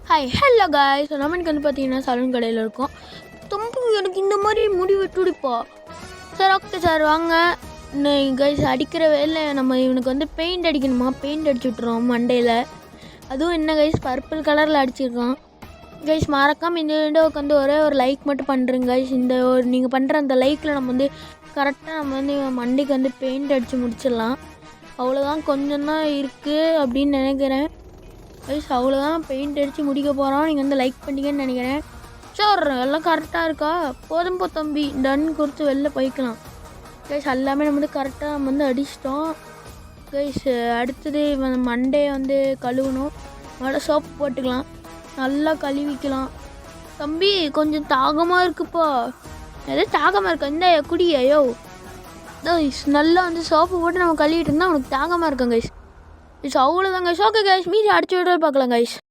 Hi hello guys. So நமக்கு வந்து பார்த்தீங்கன்னா சலூன் கடையில் இருக்கோம். தம்பி எனக்கு இந்த மாதிரி முடி வெட்டுடிப்பா. சார் ஓகே சார் வாங்க. கைஸ் அடிக்கிற வேலை நம்ம இவனுக்கு வந்து பெயிண்ட் அடிக்கணுமா, பெயிண்ட் அடிச்சு விட்ருவோம் மண்டையில். அதுவும் என்ன கைஸ் பர்பிள் கலரில் அடிச்சிருக்கான். கைஸ் மறக்காமல் இந்த வீடியோவுக்கு வந்து ஒரே ஒரு லைக் மட்டும் பண்ணுறேங்க கைஸ். இந்த ஒரு நீங்கள் பண்ணுற அந்த லைக்கில் நம்ம வந்து கரெக்டாக நம்ம வந்து மண்டைக்கு வந்து பெயிண்ட் அடித்து முடிச்சிடலாம். அவ்வளோதான், கொஞ்சம் தான் இருக்குது அப்படின்னு நினைக்கிறேன் கைஸ். அவ்வளோதான், பெயிண்ட் அடித்து முடிக்க போகிறோம். நீங்கள் வந்து லைக் பண்ணிங்கன்னு நினைக்கிறேன். சார் எல்லாம் கரெக்டாக இருக்கா? போதும் தம்பி, டன் கொடுத்து வெளில போய்க்கலாம் கைஸ். எல்லாமே நம்ம வந்து கரெக்டாக நம்ம வந்து அடிச்சிட்டோம் கைஸ். அடுத்தது மண்டே வந்து கழுவணும். நல்லா சோப்பு போட்டுக்கலாம், நல்லா கழுவிக்கலாம். தம்பி கொஞ்சம் தாகமாக இருக்குப்பா. எதோ தாகமாக இருக்கா? இந்த குடியோ கைஸ். நல்லா வந்து சோப்பு போட்டு நம்ம கழுவிட்டு இருந்தால் உனக்கு தாகமாக இருக்கும் கைஸ். அவ்வளோதான் கைஸ். ஓகே கைஸ், மீதி அடிச்சு விட பார்க்கலாம் கைஸ்.